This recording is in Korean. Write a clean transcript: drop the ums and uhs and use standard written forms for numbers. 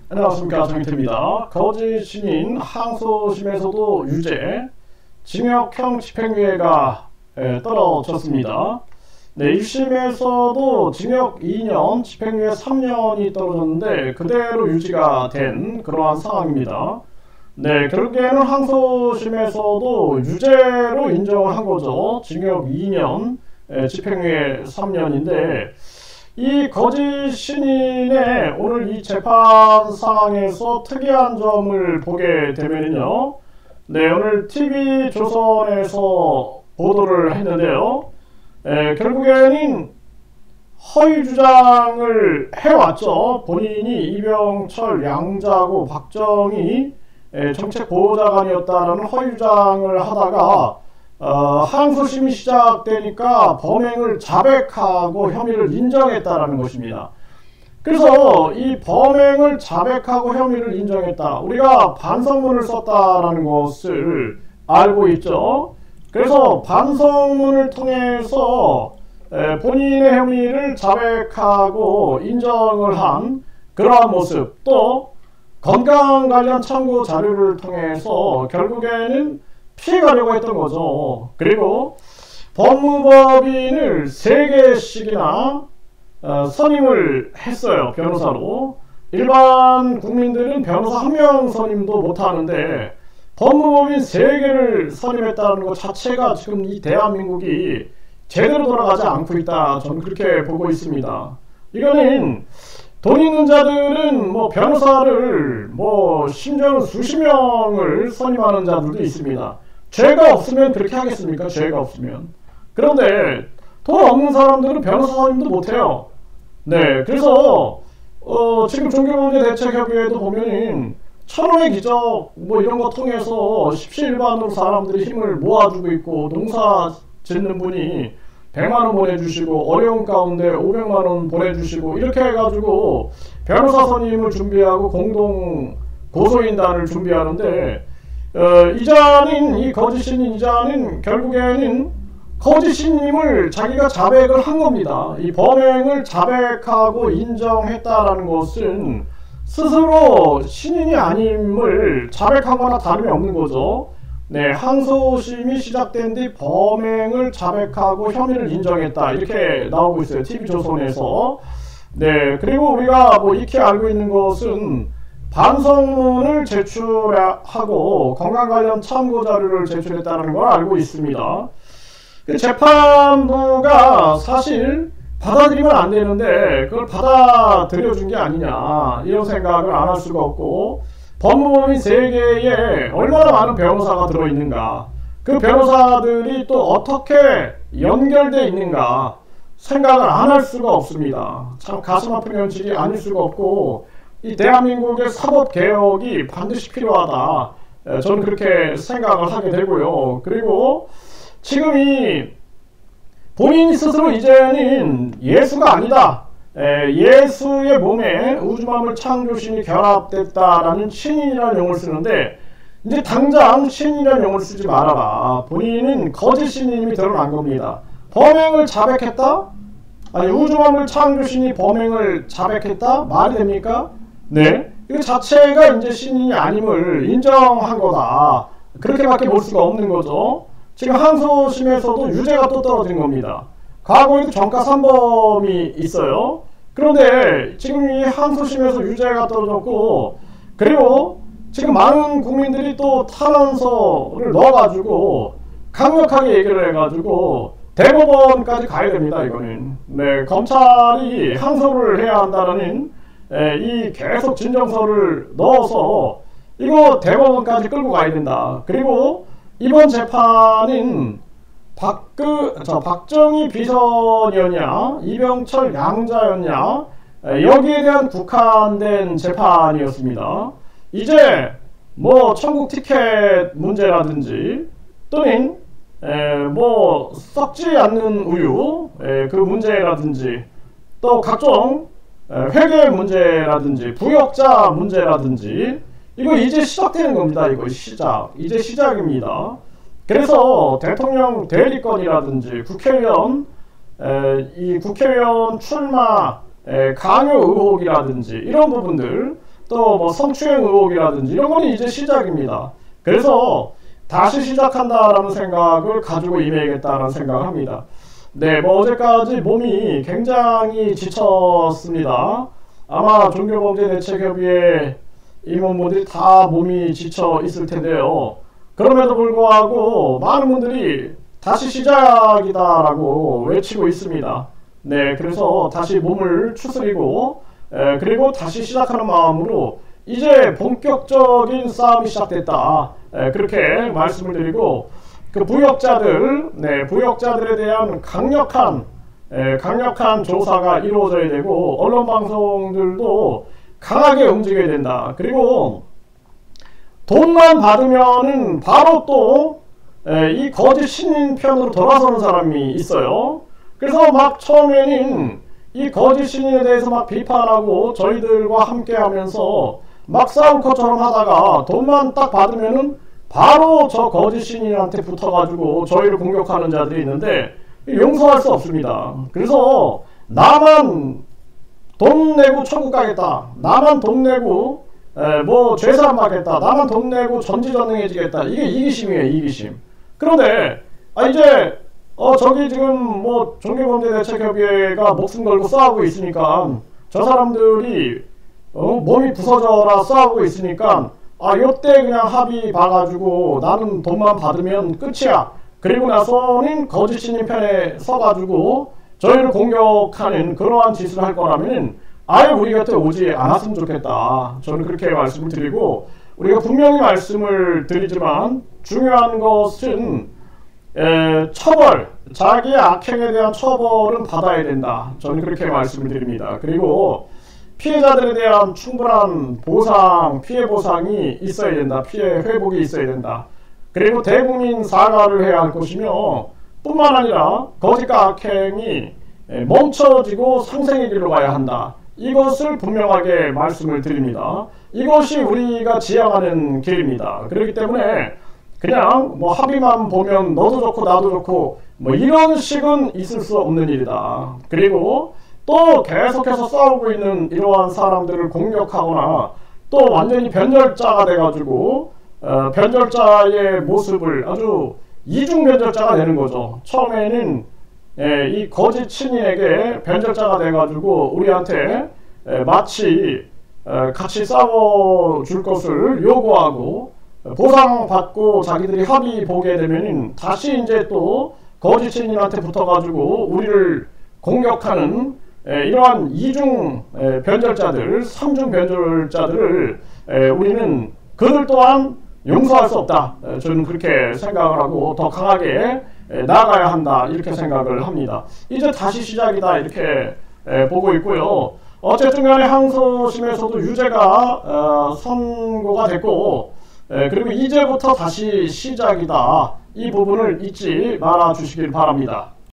안녕하십니까, 정인태입니다. 거짓 신인 항소심에서도 유죄, 징역형 집행유예가 떨어졌습니다. 네, 1심에서도 징역 2년, 집행유예 3년이 떨어졌는데 그대로 유지가 된 그러한 상황입니다. 네, 결국에는 항소심에서도 유죄로 인정을 한 거죠. 징역 2년, 집행유예 3년인데 이 거짓 신인의 오늘 이 재판 상황에서 특이한 점을 보게 되면요, 네, 오늘 TV조선에서 보도를 했는데요, 결국에는 허위 주장을 해왔죠. 본인이 이병철, 양자구, 박정희 정책 보좌관이었다라는 허위 주장을 하다가 항소심이 시작되니까 범행을 자백하고 혐의를 인정했다라는 것입니다. 그래서 이 범행을 자백하고 혐의를 인정했다, 우리가 반성문을 썼다라는 것을 알고 있죠. 그래서 반성문을 통해서 본인의 혐의를 자백하고 인정을 한 그러한 모습, 또 건강 관련 참고 자료를 통해서 결국에는 피해가려고 했던 거죠. 그리고 법무법인을 3개씩이나 선임을 했어요, 변호사로. 일반 국민들은 변호사 1명 선임도 못하는데 법무법인 3개를 선임했다는 것 자체가 지금 이 대한민국이 제대로 돌아가지 않고 있다, 저는 그렇게 보고 있습니다. 이거는 돈 있는 자들은 뭐 변호사를 심지어는 수십 명을 선임하는 자들도 있습니다. 죄가 없으면 그렇게 하겠습니까? 죄가 없으면. 그런데 돈 없는 사람들은 변호사 선임도 못해요. 네, 그래서 지금 종교범죄대책협의회도 보면은 천원의 기적 이런 거 통해서 십시일반으로 사람들이 힘을 모아주고 있고, 농사 짓는 분이 100만원 보내주시고, 어려운 가운데 500만원 보내주시고, 이렇게 해가지고 변호사 선임을 준비하고 공동 고소인단을 준비하는데, 이 거짓신인 이자는 결국에는 거짓신임을 자기가 자백을 한 겁니다. 이 범행을 자백하고 인정했다라는 것은 스스로 신인이 아님을 자백하거나 다름이 없는 거죠. 네, 항소심이 시작된 뒤 범행을 자백하고 혐의를 인정했다, 이렇게 나오고 있어요, TV조선에서. 네, 그리고 우리가 익히 알고 있는 것은 반성문을 제출하고 건강 관련 참고 자료를 제출했다는 걸 알고 있습니다. 재판부가 사실 받아들이면 안 되는데 그걸 받아들여준 게 아니냐, 이런 생각을 안 할 수가 없고, 법무법인 3개에 얼마나 많은 변호사가 들어있는가, 그 변호사들이 또 어떻게 연결되어 있는가 생각을 안 할 수가 없습니다. 참 가슴 아픈 현실이 아닐 수가 없고, 이 대한민국의 사법개혁이 반드시 필요하다, 저는 그렇게 생각을 하게 되고요. 그리고 지금 이 본인이 스스로 이제는 예수가 아니다, 예수의 몸에 우주만물 창조신이 결합됐다라는 신인이라는 용어를 쓰는데, 이제 당장 신인이라는 용어를 쓰지 말아라. 본인은 거짓 신임이 드러난 겁니다. 범행을 자백했다? 아니, 우주만물 창조신이 범행을 자백했다? 말이 됩니까? 네, 이거 자체가 이제 신인이 아님을 인정한 거다, 그렇게밖에 볼 수가 없는 거죠. 지금 항소심에서도 유죄가 또 떨어진 겁니다. 과거에도 전과 3범이 있어요. 그런데 지금 이 항소심에서 유죄가 떨어졌고, 그리고 지금 많은 국민들이 또 탄원서를 넣어가지고 강력하게 얘기를 해가지고 대법원까지 가야 됩니다, 이거는. 네, 검찰이 항소를 해야 한다는 이 계속 진정서를 넣어서 이거 대법원까지 끌고 가야 된다. 그리고 이번 재판은 박정희 비선이었냐, 이병철 양자였냐, 여기에 대한 국한된 재판이었습니다. 이제 천국 티켓 문제라든지 또는 썩지 않는 우유 그 문제라든지, 또 각종 회계 문제라든지 부역자 문제라든지, 이거 이제 시작되는 겁니다. 이거 이제 시작입니다. 그래서 대통령 대리건이라든지 국회의원 이 국회의원 출마 강요 의혹이라든지 이런 부분들, 또 뭐 성추행 의혹이라든지 이런 거는 이제 시작입니다. 그래서 다시 시작한다라는 생각을 가지고 임해야겠다라는 생각을 합니다. 네, 뭐 어제까지 몸이 굉장히 지쳤습니다. 아마 종교범죄대책협의회 임원분들이 다 몸이 지쳐 있을 텐데요. 그럼에도 불구하고 많은 분들이 다시 시작이다라고 외치고 있습니다. 네, 그래서 다시 몸을 추스리고 그리고 다시 시작하는 마음으로 이제 본격적인 싸움이 시작됐다. 그렇게 말씀을 드리고 그 부역자들, 네, 부역자들에 대한 강력한 조사가 이루어져야 되고 언론 방송들도 강하게 움직여야 된다. 그리고 돈만 받으면은 바로 또 이 거짓 신인 편으로 돌아서는 사람이 있어요. 그래서 막 처음에는 이 거짓 신인에 대해서 막 비판하고 저희들과 함께 하면서 막 싸울 것처럼 하다가 돈만 딱 받으면은 바로 저 거짓 신인한테 붙어가지고 저희를 공격하는 자들이 있는데 용서할 수 없습니다. 그래서 나만 돈 내고 천국 가겠다, 나만 돈 내고 뭐 죄사함 받겠다, 나만 돈 내고 전지전능해지겠다, 이게 이기심이에요. 이기심. 그런데 이제 저기 지금 뭐 종교범죄대책협의회가 목숨 걸고 싸우고 있으니까 저 사람들이 몸이 부서져라 싸우고 있으니까 요때 그냥 합의 봐가지고 나는 돈만 받으면 끝이야. 그리고 나서는 거짓 신인 편에 서가지고 저희를 공격하는 그러한 짓을 할 거라면 아예 우리 곁에 오지 않았으면 좋겠다. 저는 그렇게 말씀을 드리고, 우리가 분명히 말씀을 드리지만 중요한 것은 처벌, 자기의 악행에 대한 처벌은 받아야 된다. 저는 그렇게 말씀을 드립니다. 그리고 피해자들에 대한 충분한 보상, 피해 보상이 있어야 된다. 피해 회복이 있어야 된다. 그리고 대국민 사과를 해야 할 것이며, 뿐만 아니라 거짓과 악행이 멈춰지고 상생의 길로 가야 한다. 이것을 분명하게 말씀을 드립니다. 이것이 우리가 지향하는 길입니다. 그렇기 때문에 그냥 뭐 합의만 보면 너도 좋고 나도 좋고 뭐 이런 식은 있을 수 없는 일이다. 그리고 또 계속해서 싸우고 있는 이러한 사람들을 공격하거나 또 완전히 변절자가 돼가지고 변절자의 모습을 아주 이중 변절자가 되는 거죠. 처음에는 이 거짓 신인에게 변절자가 돼가지고 우리한테 마치 같이 싸워줄 것을 요구하고 보상받고 자기들이 합의 보게 되면 다시 이제 또 거짓 신인한테 붙어가지고 우리를 공격하는 이러한 이중 변절자들, 삼중 변절자들을 우리는 그들 또한 용서할 수 없다. 저는 그렇게 생각을 하고 더 강하게 나아가야 한다. 이렇게 생각을 합니다. 이제 다시 시작이다. 이렇게 보고 있고요. 어쨌든 간에 항소심에서도 유죄가 선고가 됐고, 그리고 이제부터 다시 시작이다. 이 부분을 잊지 말아 주시길 바랍니다.